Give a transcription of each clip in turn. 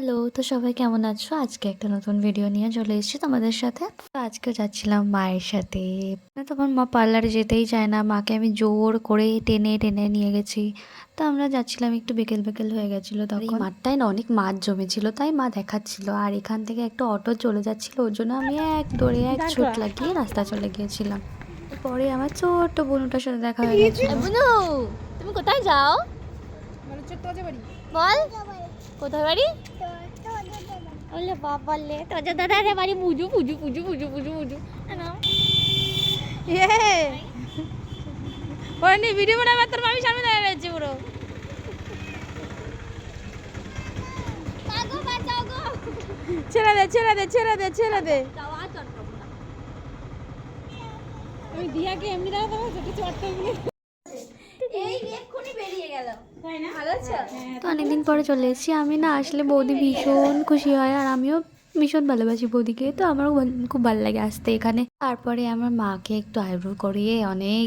Hello, তো সবাই কেমন আছো? আজকে একটা নতুন ভিডিও নিয়ে চলে এসেছি তোমাদের সাথে। তো আজকে যাচ্ছিলাম মায়ের সাথে। তোমার মা পার্লারে যেতেই চায় না, মাকে আমি জোর করে টেনে টেনে নিয়ে গেছি। তো আমরা যাচ্ছিলাম, একটু বিকেল বিকেল হয়ে গেছিলো তখন। এই মাঠটায় না অনেক মাছ জমেছিল, তাই মা দেখাচ্ছিল। আর এখান থেকে একটা অটো চলে যাচ্ছিল, ওর জন্য আমি এক দৌড়ে এক ছুট লাগিয়ে রাস্তা চলে গিয়েছিলাম। পরে আমার ছোট্ট বোনটার সাথে দেখা হয়ে গেছিল। বুনু, তুমি কোথায় যাও? বল, কোথায় বাড়ি? বলে বাবা লে তোজা দাদা রে বাড়ি পুজু পুজু পুজু পুজু পুজু পুজু না ওরে ভিডিও বানাবে তোর মামি সামনে দাঁড়িয়ে রয়েছে পুরো। ছেড়ে দে ছেড়ে দে ছেড়ে দে ছেড়ে দে। আমি দিয়াকে এমনি দাঁড়াতে কিছু আটকাইনি। এই এক্ষুনি বেরিয়ে গেল, তাই না? ভালো আছো? তো অনেকদিন পরে চলে এসেছি। আমি না আসলে বৌদি ভীষণ খুশি হয়, আর আমিও ভীষণ ভালোবাসি বৌদিকে। তো আমারও খুব ভালো লাগে আসতে এখানে। তারপরে আমার মাকে একটু আইব্রো করিয়ে অনেক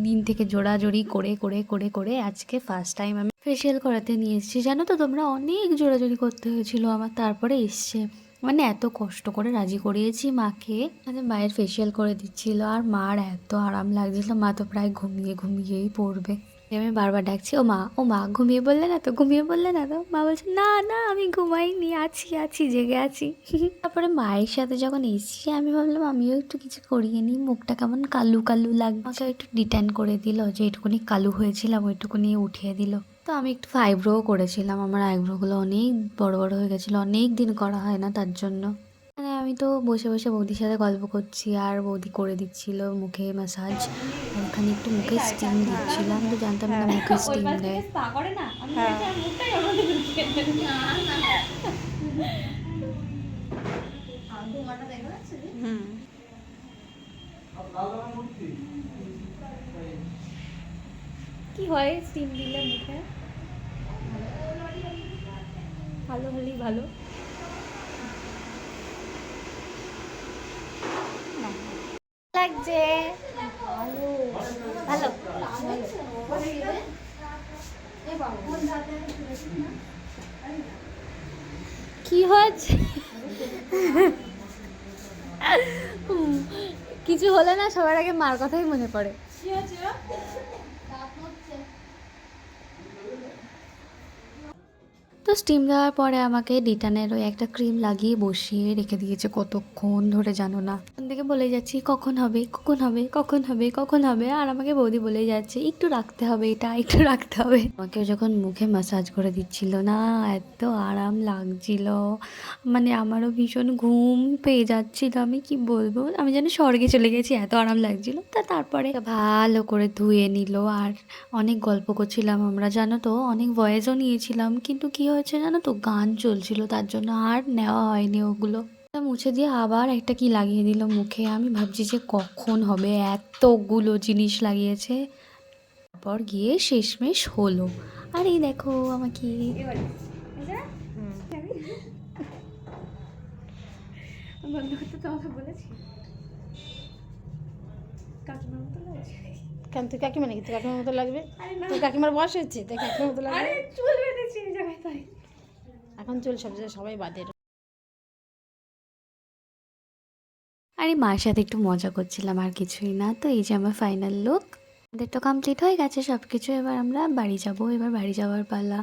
দিন থেকে জোড়াজড়ি করে করে করে করে আজকে ফার্স্ট টাইম আমি ফেসিয়াল করাতে নিয়ে এসেছি। জানো তো তোমরা, অনেক জোড়াজড়ি করতে হয়েছিল আমার, তারপরে এসছে। এত কষ্ট করে রাজি করিয়েছি মাকে। মায়ের ফেসিয়াল করে দিচ্ছিল, আর মার এত আরাম লাগছিল, মা তো প্রায় ঘুমিয়ে ঘুমিয়েই পড়বে। আমি বারবার ডাকছি, ও মা ও মা, ঘুমিয়ে বললে না তো, ঘুমিয়ে বললে না তো। মা বলছে না না, আমি ঘুমাইনি, আছি আছি জেগে আছি। তারপরে মায়ের সাথে যখন এসছি, আমি ভাবলাম আমিও একটু কিছু করিয়ে নিই, মুখটা কেমন কালু কালু লাগছে। একটু ডিটেন করে দিল, যে একটুখানি কালু হয়েছিলাম ওইটুকুনি উঠিয়ে দিল। তো আমি একটু আইব্রোও করেছিলাম, আমার আইব্রোগুলো অনেক বড় বড় হয়ে গেছিলো, অনেক দিন করা হয় না তার জন্য। আমি তো বসে বসে বৌদির সাথে গল্প করছি, আর বৌদি করে দিচ্ছিল মুখে ম্যাসাজ। আর এখানে একটু মুখে স্টিম দিচ্ছিলাম, তো জানতাম না মুখে স্টিম দেয়। কি হয় স্টিম দিলে মুখে? ভালো হলেই ভালো। লাগছে ভালো কি হচ্ছে? কিছু হলে না সবার আগে মার কথাই মনে পড়ে। কি হচ্ছে? তো স্টিম দেওয়ার পরে আমাকে ডিটানের ওই একটা ক্রিম লাগিয়ে বসিয়ে রেখে দিয়েছে কতক্ষণ ধরে, জানো না। ওখান থেকে বলে যাচ্ছি কখন হবে কখন হবে কখন হবে কখন হবে, আর আমাকে বৌদি বলে যাচ্ছে একটু রাখতে হবে, এটা একটু রাখতে হবে। আমাকে যখন মুখে ম্যাসাজ করে দিচ্ছিল না, এত আরাম লাগছিল, আমারও ভীষণ ঘুম পেয়ে যাচ্ছিল। আমি কি বলবো, আমি যেন স্বর্গে চলে গেছি, এত আরাম লাগছিল। তারপরে ভালো করে ধুয়ে নিল, আর অনেক গল্প করছিলাম আমরা, জানো তো, অনেক ভয়েসও নিয়েছিলাম, কিন্তু কি হয়েছে জানো তো, গান চলছিল, তার জন্য আর নেওয়া হয়নি ওগুলো। মুছে দিয়ে আবার একটা কি লাগিয়ে দিল মুখে। আমি ভাবছি যে কখন হবে, এতগুলো জিনিস লাগিয়েছে। তারপর গিয়ে শেষমেশ হলো। আর এই দেখো আমাকে। বন্ধ করতে তোমাকে বলেছি, কাকিমার মতো লাগছে। কেন তুই কাকিমা নাকি? তুই কাকিমার মতো লাগবে? তোর কাকিমার বয়স হচ্ছে, তাই কাকিমার মতো লাগবে। আরে চুল বেঁধেছি এই জায়গায়, তাই এখন চুল সব জায়গায় সবাই বাঁধে। আর এই মার সাথে একটু মজা করছিলাম, আর কিছুই না। তো এই যে আমার ফাইনাল লুক, আমাদের তো কমপ্লিট হয়ে গেছে সব কিছু। এবার আমরা বাড়ি যাব, এবার বাড়ি যাওয়ার পালা।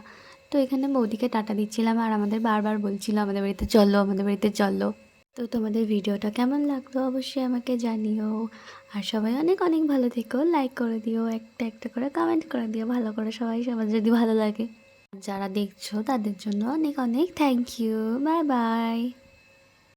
তো এখানে বৌদিকে টাটা দিচ্ছিলাম, আর আমাদের বারবার বলছিল আমাদের বাড়িতে চলো, আমাদের বাড়িতে চলো। তো তোমাদের ভিডিওটা কেমন লাগলো অবশ্যই আমাকে জানিও। আর সবাই অনেক অনেক ভালো থেকো, লাইক করে দিও, একটা একটা করে কমেন্ট করে দিও ভালো করে, সবাই সবার যদি ভালো লাগে। যারা দেখছো তাদের জন্য অনেক অনেক থ্যাংক ইউ। Bye bye.